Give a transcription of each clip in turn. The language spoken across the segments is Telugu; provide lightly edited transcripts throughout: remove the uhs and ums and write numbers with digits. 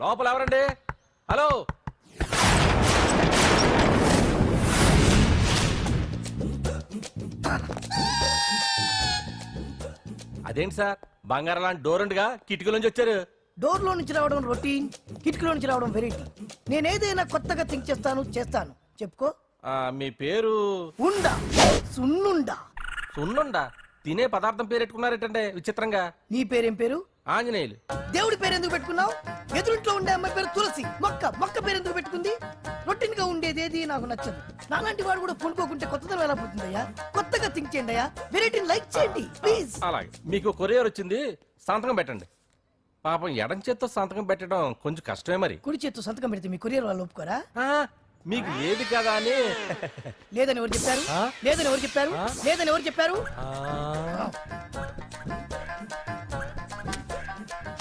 లోపల ఎవరండి? హలో, అదేంటి సార్ బంగారం లాంటి డోర్ ఉండగా కిటికీలోంచి వచ్చారు? డోర్ లో నుంచి రావడం రొటీన్, కిటికీలో నుంచి రావడం వెరైటీ. నేనేదైనా కొత్తగా థింక్ చేస్తాను. చెప్పుకో. మీ పేరు? ఉండా, సున్నుండా. సున్నుండా? తినే పదార్థం పేరు పెట్టుకున్నారేటంటే విచిత్రంగా. నీ పేరేం పేరు? ఆంజనేయులు. దేవుడి పేరు ఎందుకు పెట్టుకున్నావు? ఎదురింట్లో ఉండే అమ్మాయి పేరు తులసి. మొక్క పేరు ఎందుకు పెట్టుకుంది? రొటీన్ గా ఉండేదేది నాకు నచ్చదు. నాలాంటి వాడు కూడా కొనుక్కోకుంటే కొత్తదనం ఎలా పోతుందయ్యా? కొత్తగా థింక్ చేయండి అయ్యా, వెరైటీని లైక్ చేయండి ప్లీజ్. అలాగే, మీకు కొరియర్ వచ్చింది, సంతకం పెట్టండి. పాపం ఎడం చేత్తో సంతకం పెట్టడం కొంచెం కష్టమే మరి. కుడి చేత్తో సంతకం పెడితే మీ కొరియర్ వాళ్ళు ఒప్పుకోరా? మీకు లేదు కదా అని. లేదని ఎవరు చెప్పారు? లేదని ఎవరు చెప్పారు?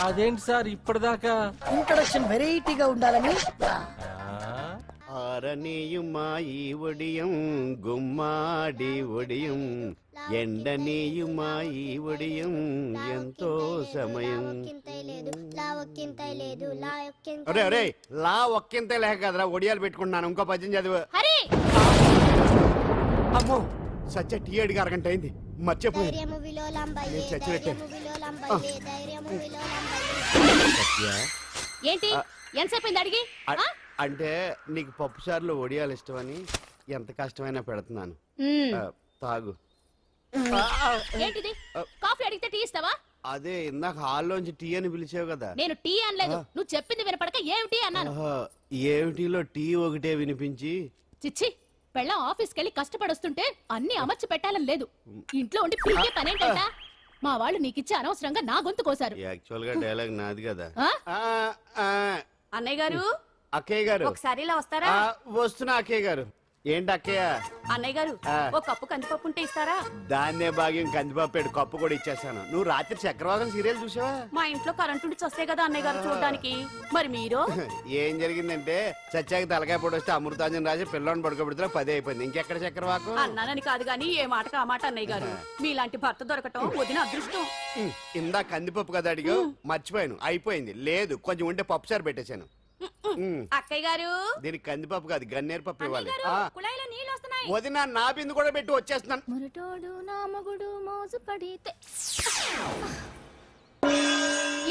అదేంటి సార్ ఇప్పటిదాకా ఇంట్రొడక్షన్ వెరైటీగా ఉండాలని. ఆరనీయుమాయి ఒడియం గుమ్మాడి ఒడియం ఎండనీయుమాయి ఒడియం ఎంతో సమయం. అరే అరే లా ఒక్కింత లేక కదరా ఒడియాలు పెట్టుకుంటున్నాను. ఇంకో పద్యం చదివు. అమ్మో సత్య టీ అడిగి అరగంట అయింది, మర్చిపోయి చచ్చినట్టే. ఏంటి ఎంతసేపు అడిగి? అంటే నీకు పప్పు సార్లు ఒడియాలు ఇష్టమని ఎంత కష్టమైనా పెడుతున్నాను. తాగు. ఏంటిది? కాఫీ అడిగితే టీ ఇస్తావా? అదే ఇందాక హాల్లోంచి టీ అని పిలిచావు కదా. నేను టీ అనలేదు, నువ్వు చెప్పింది వినపడక ఏమిటి అన్నాను. ఏమిటిలో టీ ఒకటే వినిపించి. చిచ్చి, పెళ్ళం ఆఫీస్కి వెళ్ళి కష్టపడొస్తుంటే అన్ని అమర్చి పెట్టాలని లేదు. ఇంట్లో ఉండి పీకే పనేంటా? మా వాళ్ళు నీకిచ్చి అనవసరంగా నా గొంతు కోసారు. యాక్చువల్ గా డైలాగ్ నాది కదా. అన్నయ్య గారు, అక్కయ్య గారు ఒకసారి ఇలా వస్తారా? వస్తున్నా అక్కయ్య గారు. ఏంటి అక్కయ్య? అన్నయ్య గారు, ఓ కప్పు కందిపప్పు ఉంటే ఇస్తారా? దాన్నే భాగ్యం కందిపప్పు కప్పు కూడా ఇచ్చేసాను. నువ్వు రాత్రి చక్రవాదం సీరియల్ చూసావా? మా ఇంట్లో కరెంటు ఉండి వస్తే కదా అన్నయ్య గారు చూడడానికి. మరి మీరు? ఏం జరిగిందంటే సత్యాకి తలకాయ పొడి వస్తే అమృతాంజన్ రాజు పిల్లని పడుకోబెడుతున్నా 10 అయిపోయింది. ఇంకెక్కడ చక్రవాకం? అన్నానని కాదు గాని ఏ మాటకు ఆ మాట అన్నయ్య గారు. మీలాంటి భర్త దొరకటం వదిన అదృష్టం. ఇందా కందిపప్పు కదా అడిగా, మర్చిపోయాను. అయిపోయింది. లేదు కొంచెం ఉంటే పప్పు సార్ పెట్టేశాను. అక్కయ్య గారు, దీనికి కందిపప్పు కాదు గన్నేరు పప్పు ఇవ్వాలి. కుళాయిలో నీళ్ళు వస్తున్నాయి. వదిన నా బిందు కూడా పెట్టి వచ్చేస్తున్నాను. మురటోడు నా మగుడు మోజు పడితే.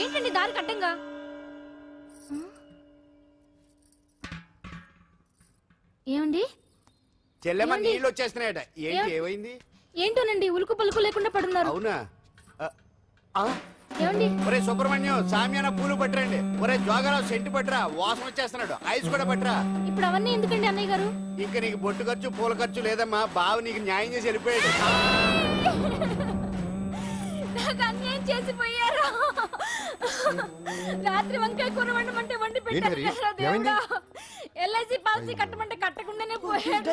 ఏంటండి దారి కట్టంగా? ఏమండి? చెల్లెమ్మ నీళ్ళు వచ్చేస్తున్నాయట. ఏంటి ఏమైంది? ఏంటోనండి ఉలుకు పలుకు లేకుండా పడున్నారు. అవునా? ఏమండి? ఒరే సుబ్రహ్మణ్యం సామ్యాన పూలు పట్టరండి. ఒరే జోగరావు సెంటు పట్టరా, వాసన వచ్చేస్తున్నాడు. ఐస్ కూడా పట్టరా. ఇప్పుడు అవన్నీ ఎందుకండి అన్నయ్య గారు? ఇంకా నీకు బొట్టు ఖర్చు పూల ఖర్చు లేదమ్మా. బావ నీకు న్యాయం చేసి వెళ్ళిపోయాడు. నాకు అన్యాయం చేసిపోయారు. రాత్రి వంకాయ కూర వండమంటే వండి పెట్టారు. ఎల్ఐసి పాలసీ కట్టమంటే కట్టకుండానే పోయాడు.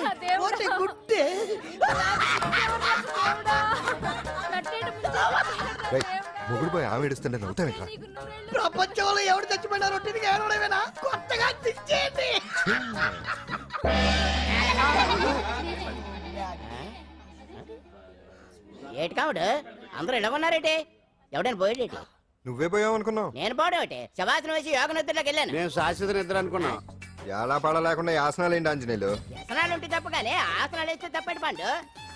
మొగుడు పోయి ఆమె ఏడుస్తుంటే నవ్వుతాను ఇక్కడ. ప్రపంచంలో ఎవరు చచ్చిపోయినా రొట్టెని ఏడవడమేనా? కొత్తగా తెచ్చేయండి. ఏటి కావుడు అందరూ ఇలా ఉన్నారేటి? ఎవడైనా పోయేటి? నువ్వే పోయావు అనుకున్నావు. నేను పోవడేటి? శవాసనం వేసి యోగ నిద్రలోకి వెళ్ళాను. నేను శాశ్వత నిద్ర అనుకున్నా. ఎలా పడ లేకుండా ఆసనాలు ఏంటి ఆంజనేయులు? వ్యసనాలు ఉంటే తప్పు కానీ ఆసనాలు వేస్తే తప్పటి పండు.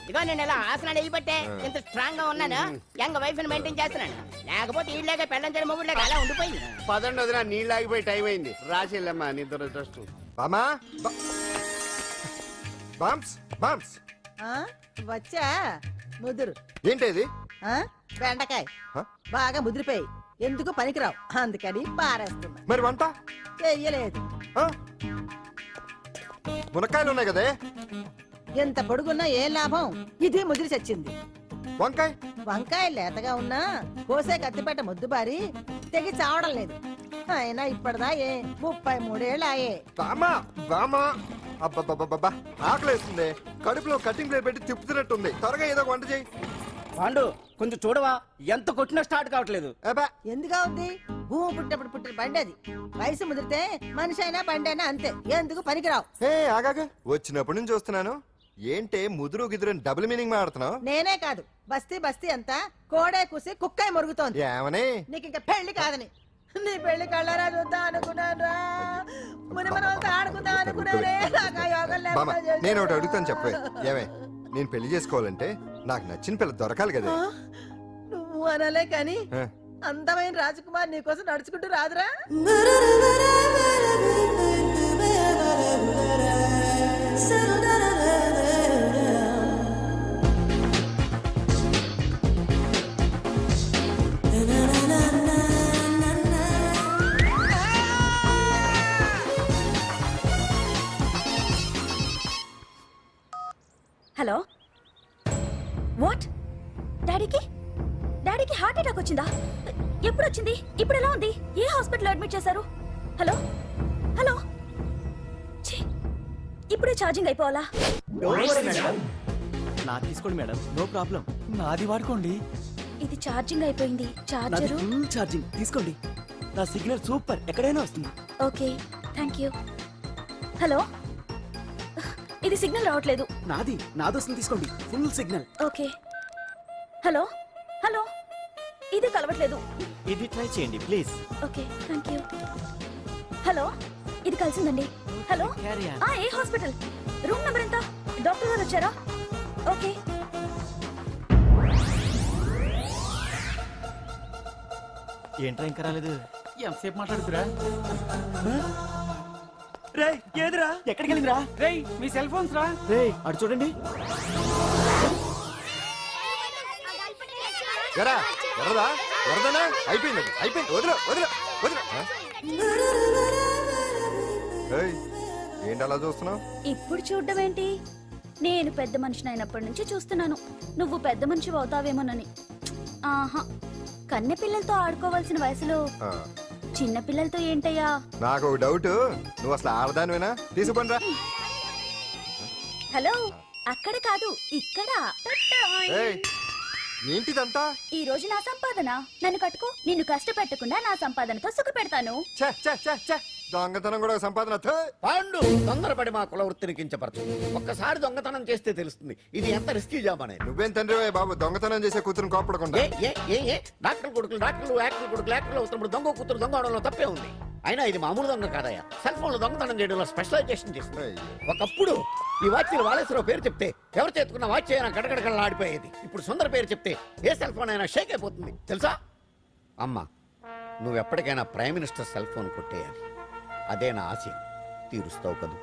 ఇదిగో నేను ఇలా ఆసనాలు వేయబట్టే ఇంత స్ట్రాంగ్ గా ఉన్నాను. యంగ్ వైఫ్ ని మెయింటైన్ చేస్తున్నాను. లేకపోతే ఈళ్ళగా పెళ్ళంచని మొగుడులేక అలా ఉండిపోయింది. పదండి వదిన, నీళ్ళు ఆగిపోయి టైం అయింది. రాసేళ్ళమ్మా నిద్ర ట్రస్ట్. బామా బామ్స్ బామ్స్ వచ్చా ముదురు. ఏంటి బెండకాయ బాగా ముదిరిపోయి ఎందుకు పనికిరావు, అందుకని పారేస్తున్నా. మరి వంట చెయ్యలేదు. మునక్కాయలు ఉన్నాయి కదే. ఎంత పొడుగున్నా ఏం లాభం, ఇది ముదిరి చచ్చింది. వంకాయ వంకాయ లేతగా ఉన్నా కోసే కత్తిపేట ముద్దుబారి తెగి చావడం లేదు. అయినా ఇప్పటిదా 33 ఏళ్ళు ఆయే. బామా బామా అబ్బబ్బబ్బబ్బా ఆకలేస్తుంది. కడుపులో కటింగ్ ప్లేట్ పెట్టి తిప్పుతున్నట్టుంది. త్వరగా ఏదో వంట చేయి. పాండు కొంచెం చూడవా, ఎంత కొట్టినా స్టార్ట్ కావట్లేదు. ఎందుగా ఉంది? భూమి పుట్టినప్పుడు పుట్టిన బండి అది. వయసు ముదిరితే మనిషి అయినా బండి అయినా అంతే, ఎందుకు పనికిరావు. ఆగాగా వచ్చినప్పటి నుంచి చూస్తున్నాను. ఏంటే ముదురు గిదురు డబుల్ మీనింగ్ మాడుతున్నావు? నేనే కాదు, బస్తీ బస్తీ అంతా కోడే కూసి కుక్కాయ మురుగుతోంది. ఏమని? నీకు ఇంకా పెళ్లి కాదని. నీ పెళ్లి కళ్ళారా చూద్దాం అనుకున్నాను. మన వాళ్ళతో ఆడుకుందాం అనుకున్నానే నాకు ఆ యోగం బామ్మ లేకుండా చేశావు. నేను ఒకటి అడుగుతాను చెప్పే ఏమే నేను పెళ్లి చేసుకోవాలంటే నాకు నచ్చిన పిల్ల దొరకాలి కదా ఆ? నువ్వు అనలే కాని ఆ. అందమైన రాజకుమార్ నీకోసం నడుచుకుంటూ రాదురా హలో వాట్ డాడీకి డాడీకి హార్ట్ అటాక్ వచ్చిందా ఎప్పుడు వచ్చింది ఇప్పుడు ఎలా ఉంది ఏ హాస్పిటల్ అడ్మిట్ చేశారు హలో హలో ఛీ, ఇప్పుడే ఛార్జింగ్ అయిపోవాలా నా తీసుకోండి మేడం నో ప్రాబ్లం నాది వాడుకోండి ఇది ఛార్జింగ్ అయిపోయింది నాది ఛార్జరు ఫుల్ ఛార్జింగ్ తీసుకోండి నా సిగ్నల్ సూపర్ ఎక్కడైనా వస్తుంది ఓకే థ్యాంక్ యూ హలో ఇది సిగ్నల్ రావట్లేదు నాది వస్తుంది తీసుకోండి full signal okay hello hello ఇది కలవట్లేదు ఇది ట్రై చేయండి please okay thank you hello ఇది కలిసిందండి హలో Carry on. ఏ హాస్పిటల్ రూమ్ నెంబర్ ఎంత డాక్టర్ గారు వచ్చారా ఓకే ఏంట్రా ఇంకా రాలేదు ఎంతసేపు మాట్లాడుతురా రే ఏదిరా ఎక్కడికి వెళ్ళిందిరా రే మీ సెల్ ఫోన్స్ రా రే అటు చూడండి ఎరా ఎర్రదా ఎర్రదనా అయిపోయింది అది. అయిపోయింది వదిలే వదిలే వదిలే ఆ? ఏయ్, ఏంటి అలా చూస్తున్నావు ఇప్పుడు చూడడం ఏంటి నేను పెద్ద మనిషిని అయినప్పటి నుంచి చూస్తున్నాను నువ్వు పెద్ద మనిషి అవుతావేమోనని ఆహా కన్నె పిల్లలతో ఆడుకోవాల్సిన వయసులో చిన్న పిల్లలతో ఏంటయ్యా నాకు ఒక డౌట్ నువ్వు అసలు ఆడదానివేనా తీసుకుపండి రా హలో అక్కడ కాదు ఇక్కడ ఏయ్, ఏంటిదంతా ఈ రోజు నా సంపాదన నన్ను కట్టుకో నిన్ను కష్టపెట్టకుండా నా సంపాదనతో సుఖ పెడతాను ఛే, ఛే, ఛే, ఛే. దొంగతనం కూడా ఒక సంపాదన థూ. పాండు తొందరపడి మా కుల వృత్తిని కించపరచు ఒక్కసారి దొంగతనం చేస్తే తెలుస్తుంది ఇది ఎంత రిస్కీ జాబ్ అనేది నువ్వేం తండ్రి బాబు దొంగతనం చేసే కూతురుని కోపడకుండా ఏ డాక్టర్ కొడుకులు డాక్టర్లు యాక్టర్ కొడుకులు యాక్టర్లు అవుతున్నప్పుడు దొంగ కూతురు దొంగ అవడంలో తప్పే ఉంది అయినా ఇది మామూలు దొంగ కాదయ్యా సెల్ ఫోన్ లో దొంగతనం చేయడంలో స్పెషలైజేషన్ చేస్తుంది అయ్యో. ఒకప్పుడు ఈ వాచ్లు వాలేశ్వరరావు పేరు చెప్తే ఎవరు చేతుకున్న వాచ్ అయినా గడగడగడలా ఆడిపోయేది ఇప్పుడు సుందర పేరు చెప్తే ఏ సెల్ ఫోన్ అయినా షేక్ అయిపోతుంది తెలుసా అమ్మా నువ్వు ఎప్పటికైనా ప్రైమ్ మినిస్టర్ సెల్ ఫోన్ కొట్టేయాలి అదే నా ఆశ తీరుస్తావు కదూ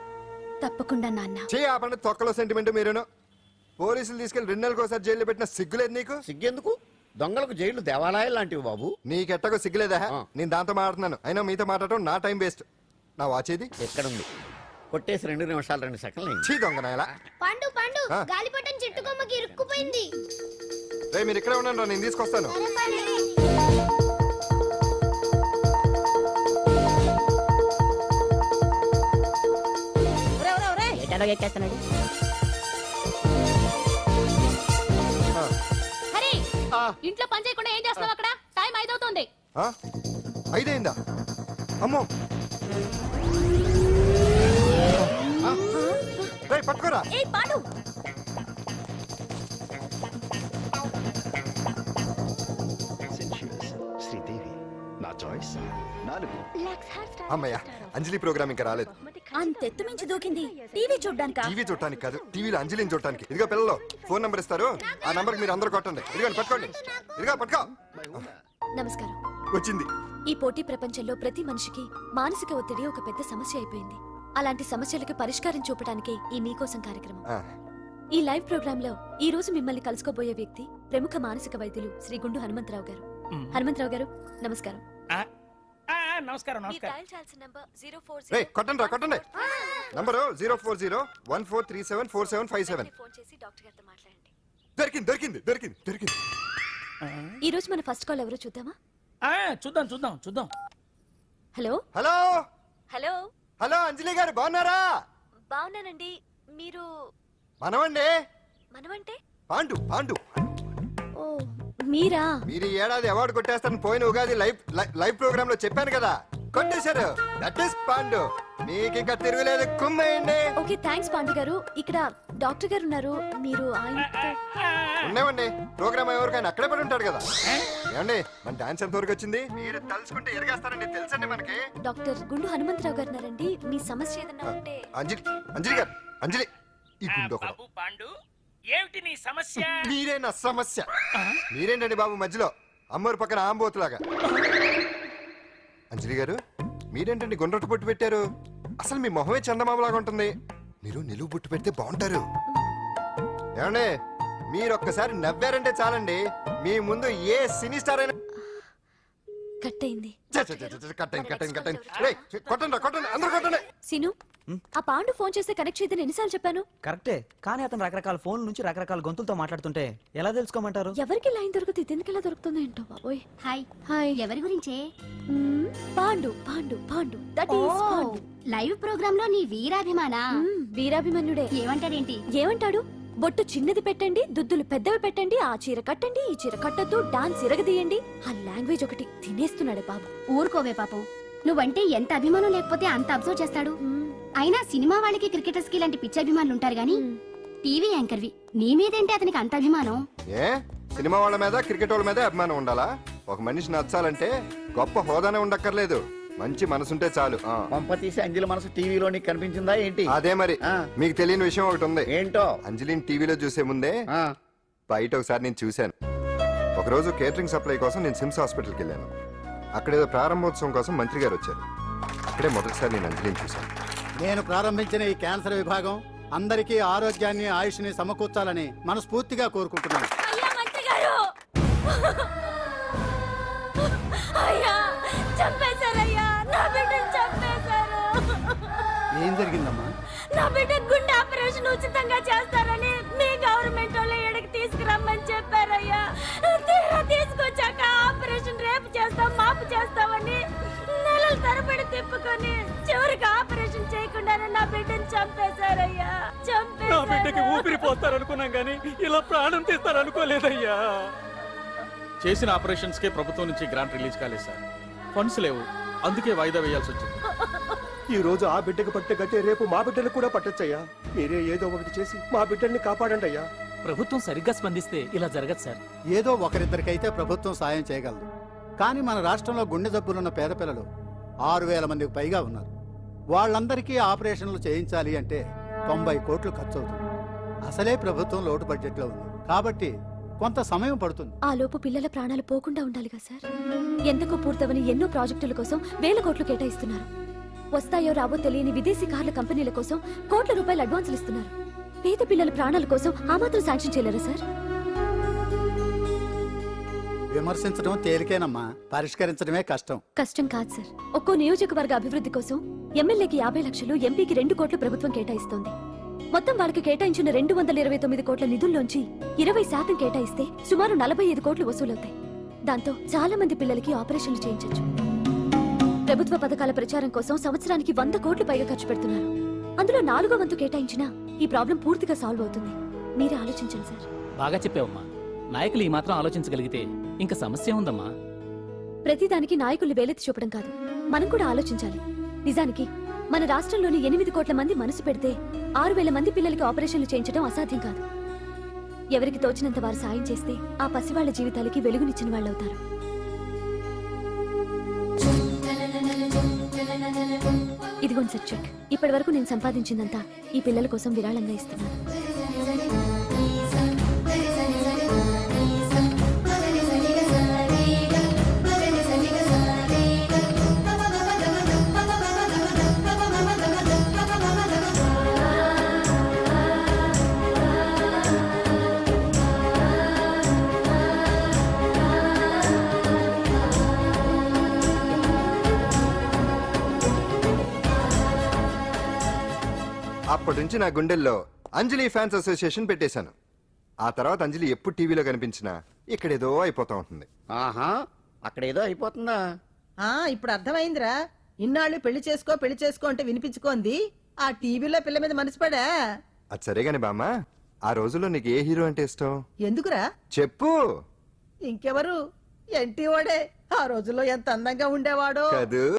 తప్పకుండా నాన్న చే ఆ పండు తొక్కలో సెంటిమెంట్ మీరేను పోలీసులు తీసుకెళ్లి 2 నెలలకు ఒకసారి జైల్లో పెట్టిన సిగ్గులేదు నీకు సిగ్గెందుకు దొంగలకు జైలు దేవాలయాలు లాంటివి బాబు నీకెట్టకు సిగ్గులేదా ఆ. నేను దాంతో మాట్లాడుతున్నాను అయినా మీతో మాట్లాడటం నా టైం వేస్ట్ నా వాచేది ఎక్కడుంది కొట్టేసి 2 నిమిషాలు 2 సెకండ్లు అయింది. చీ దొంగ నాయలా పండు పండు ఆ. గాలిపటం చెట్టు కొమ్మకి ఇరుక్కుపోయింది రే మీరు ఇక్కడే ఉండండి రా, నేను తీసుకొస్తాను ఒరే, ఒరే, ఒరే. ఎటాలో ఎక్కేస్తున్నాడు ఆ. హరి ఆ. ఇంట్లో పని చేయకుండా ఏం చేస్తున్నావు అక్కడ టైం 5 అవుతుంది ఆ? 5 అయిందా అమ్మో ఆ. రేయ్, పట్టుకోరా ఏ పాడు శ్రీదేవి నా చాయిస్ 4 అమ్మయ్య అంజలి ప్రోగ్రామ్ ఇంకా రాలేదు అంతెత్తు మించి దూకింది టీవీ చూడ్డానికా టీవీ చూడటానికి కాదు టీవీలో అంజలిని చూడటానికి ఇదిగో పిల్లలు ఫోన్ నంబర్ ఇస్తారు ఆ నంబర్ మీరు అందరూ కొట్టండి ఇదిగోండి పట్టుకోండి ఇదిగో పట్టుకో నమస్కారం వచ్చింది ఈ పోటీ ప్రపంచంలో ప్రతి మనిషికి మానసిక ఒత్తిడి ఒక పెద్ద సమస్య అయిపోయింది అలాంటి సమస్యలకు పరిష్కారం చూపడానికే ఈ మీకోసం కార్యక్రమం ఆ. ఈ లైవ్ ప్రోగ్రామ్ లో ఈ రోజు మిమ్మల్ని కలుసుకోబోయే వ్యక్తి ప్రముఖ మానసిక వైద్యులు శ్రీ గుండు హనుమంతరావు గారు హనుమంతరావు గారు నమస్కారం నమస్కారం మీరు డయల్ చేయాల్సిన నంబర్ 040 రేయ్ కొట్టండి రా కొట్టండి నంబరు 04014374757 ఫోన్ చేసి డాక్టర్ గారితో మాట్లాడండి దొరికింది దొరికింది దొరికింది దొరికింది ఈ రోజు మన ఫస్ట్ కాల్ ఎవరో చూద్దామా చూద్దాం హలో హలో హలో హలో అంజలి గారు బాగున్నారా బాగున్నానండి మీరు మనమండి మనమంటే పాండు పాండు ఓ మీరా మీరు ఈ ఏడాది అవార్డు కొట్టేస్తారని పోయిన ఉగాది లైవ్ ప్రోగ్రామ్ లో చెప్పాను కదా కొట్టేశారు దట్ ఇస్ పాండు మీకు ఇంకా తిరుగులేదు కుమ్మేయండి ఓకే థ్యాంక్స్ పాండు గారు ఇక్కడ డాక్టర్ గారు ఉన్నారు, మీరు ఆయనతో. ఉండేవండి ప్రోగ్రామ్ ఎవరికైనా అక్కడే పడి ఉంటాడు కదా. ఏమండి మన డాన్స్ ఎంత వరకు వచ్చింది? మీరు తలుచుకుంటే ఎరగేస్తారండి, తెలుసండి మనకి. డాక్టర్ గుండు హనుమంతరావు గారు ఉన్నారండి, మీ సమస్య ఏదన్నా ఉంటే. అంజలి అంజలి గారు, అంజలి ఈ గుండు ఒకడు. పాండు ఏమిటి నీ సమస్య? మీరే నా సమస్య. మీరేంటండి బాబు మధ్యలో అమ్మోరు పక్కన ఆంబోతులాగా? అంజలి గారు మీరేంటండి గుండ్రటి బొట్టు పెట్టారు? అసలు మీ మొహమే చందమామలాగా ఉంటుంది. మీరు నిలువు బొట్టు పెడితే బాగుంటారు. ఏమండి మీరు ఒక్కసారి నవ్వారంటే చాలండి, మీ ముందు ఏ సినీ స్టార్ అయినా కట్ అయింది. కొట్టండి కొట్టండి అందరూ కొట్టండి. సీను, ఆ పాండు ఫోన్ చేస్తే కనెక్ట్ చేయదని ఎన్నిసార్లు చెప్పాను? కరెక్టే, కానీ అతను రకరకాల ఫోన్ల నుంచి రకరకాల గొంతులతో మాట్లాడుతుంటే ఎలా తెలుసుకోమంటారు? ఎవరికి లైన్ దొరుకుతుంది, ఇతనికి ఎలా దొరుకుతుందో ఏంటో బాబోయ్. Hi hi. ఎవరి గురించే? Pandu Pandu Pandu, that is Pandu. Live programme లో నీ వీరాభిమానా? వీరాభిమన్యుడే. ఏమంటాడేంటి? ఏమంటాడు? బొట్టు చిన్నది పెట్టండి, దుద్దులు పెద్దవి పెట్టండి, ఆ చీర కట్టండి, ఈ చీర కట్టద్దు, డాన్స్ ఇరగదీయండి. ఆ లాంగ్వేజ్ ఒకటి తినేస్తున్నాడే బాబు. ఊరుకోవే పాపం, నువ్వంటే ఎంత అభిమానం లేకపోతే అంత అబ్జర్వ్ చేస్తాడు. అయినా సినిమా వాళ్ళకి క్రికెటర్స్ కి ఇలాంటి పిచ్చి అభిమానులు ఉంటారు గానీ టీవీ యాంకర్వి నీ మీదేంటి అతనికి అంత అభిమానం? ఏ సినిమా వాళ్ళ మీద క్రికెట్ వాళ్ళ మీద అభిమానం ఉండాలా? ఒక మనిషి నచ్చాలంటే గొప్ప హోదానే ఉండక్కర్లేదు, మంచి మనసుంటే చాలు. పంప తీసి అంజలి మనసు టీవీలో నీకు కనిపించిందా ఏంటి? అదే మరి. మీకు తెలియని విషయం ఒకటి ఉంది. ఏంటో? అంజలిని టీవీలో చూసే ముందే బయట ఒకసారి నేను చూశాను. ఒకరోజు కేటరింగ్ సప్లై కోసం నేను సిమ్స్ హాస్పిటల్కి వెళ్ళాను. అక్కడేదో ప్రారంభోత్సవం కోసం మంత్రి గారు వచ్చారు. అక్కడే మొదటిసారి నేను అంజలిని చూశాను. నేను ప్రారంభించిన ఈ క్యాన్సర్ విభాగం అందరికీ ఆరోగ్యాన్ని ఆయుష్ని సమకూర్చాలని మనస్ఫూర్తిగా కోరుకుంటున్నాను. అయ్యా మంత్రి గారు, అయ్యా చంపేశారయ్యా, నా బిడ్డను చంపేశారు. ఏం జరిగిందమ్మా? నా బిడ్డ గుండె ఆపరేషన్ ఉచితంగా చేస్తారని మీ గవర్నమెంట్ వాళ్ళు ఎడకి తీసుకురమ్మని చెప్పారయ్యా. తీరా తీసుకొచ్చాక ఆపరేషన్ రేపు చేస్తాం మాపు చేస్తామని నెలల తరబడి తిప్పుకొని చివరికి ఆపరేషన్ చేయకుండానే నా బిడ్డను చంపేశారయ్యా. నా బిడ్డకి ఊపిరి పోస్తారనుకున్నాం గానీ ఇలా ప్రాణం తీస్తారనుకోలేదయ్యా. చేసిన ఆపరేషన్స్ కే ప్రభుత్వం నుంచి గ్రాంట్ రిలీజ్ కాలేదు సార్. ఫండ్స్ లేవు, అందుకే వాయిదా వేయాల్సి వచ్చింది. ఈ రోజు ఆ బిడ్డకు పట్టే గట్టే రేపు మా బిడ్డలు కూడా పట్టొచ్చయ్యా. మీరే ఏదో ఒకటి చేసి మా బిడ్డల్ని కాపాడండి అయ్యా. ప్రభుత్వం సరిగ్గా స్పందిస్తే ఇలా జరగదు సార్. ఏదో ఒకరిద్దరికైతే ప్రభుత్వం సాయం చేయగలదు, కానీ మన రాష్ట్రంలో గుండె జబ్బులున్న పేద పిల్లలు 6,000 మందికి పైగా ఉన్నారు. వాళ్ళందరికీ ఆపరేషన్లు చేయించాలి అంటే 90 కోట్లు ఖర్చు అవుతుంది. అసలే ప్రభుత్వం లోటు బడ్జెట్లో ఉంది కాబట్టి కొంత సమయం పడుతుంది. ఆ లోపు పిల్లల ప్రాణాలు పోకుండా ఉండాలిగా సార్. ఎంతకో పూర్తవని ఎన్నో ప్రాజెక్టుల కోసం వేల కోట్లు కేటాయిస్తున్నారు. వస్తాయో రావో తెలియని విదేశీ కార్ల కంపెనీల కోసం కోట్ల రూపాయలు అడ్వాన్సులు ఇస్తున్నారు. పేద పిల్లల ప్రాణాల కోసం ఆ మాత్రం శాంక్షన్ చేయలేరా సార్? విమర్శించడం తేలికేనమ్మా, పరిష్కరించడమే కష్టం. కష్టం కాదు సార్. ఒక్కో నియోజకవర్గ అభివృద్ధి కోసం ఎమ్మెల్యేకి 50 లక్షలు, ఎంపీకి 2 కోట్లు ప్రభుత్వం కేటాయిస్తోంది. మొత్తం వాళ్ళకి కేటాయించిన 229 కోట్ల నిధుల్లోంచి 20% కేటాయిస్తే సుమారు 45 కోట్లు వసూలవుతాయి. దాంతో చాలా మంది పిల్లలకి ఆపరేషన్లు చేయించొచ్చు. ప్రభుత్వ పథకాల ప్రచారం కోసం సంవత్సరానికి 100 కోట్లు పైగా ఖర్చు పెడుతున్నారు. అందులో 4వ వంతు కేటాయించినా ఈ ప్రాబ్లం పూర్తిగా సాల్వ్ అవుతుంది. మీరే ఆలోచించండి సార్. బాగా చెప్పావమ్మా. నాయకులు ఈ మాత్రం ఆలోచించగలిగితే ఇంకా సమస్య ఉందమ్మా. ప్రతిదానికి నాయకుల్ని వేలెత్తి చూపడం కాదు, మనం కూడా ఆలోచించాలి. నిజానికి మన రాష్ట్రంలోని 8 కోట్ల మంది మనసు పెడితే 6,000 మంది పిల్లలకి ఆపరేషన్లు చేయించడం అసాధ్యం కాదు. ఎవరికి తోచినంత వారు సాయం చేస్తే ఆ పసివాళ్ల జీవితాలకి వెలుగునిచ్చిన వాళ్ళవుతారు. ఇదిగోండి సార్ చెక్. ఇప్పటి వరకు నేను సంపాదించిందంతా ఈ పిల్లల కోసం విరాళంగా ఇస్తున్నాను. అప్పటి నుంచి నా గుండెల్లో అంజలి ఫ్యాన్స్ అసోసియేషన్ పెట్టేశాను. ఆ తర్వాత అంజలి ఎప్పుడు టీవీలో కనిపించినా ఇక్కడేదో అయిపోతా ఉంటుంది. ఆహా, అక్కడేదో అయిపోతుందా? ఇప్పుడు అర్థమైందిరా. ఇన్నాళ్ళు పెళ్లి చేసుకో అంటే వినిపించుకోంది ఆ టీవీలో పిల్ల మీద మనసు పడా. అది సరే గాని బామ్మ, ఆ రోజుల్లో నీకు ఏ హీరో అంటే ఇష్టం? ఎందుకురా చెప్పు. ఇంకెవరు? ఎన్టీ వాడే. ఆ రోజుల్లో ఎంత అందంగా ఉండేవాడో కదూ.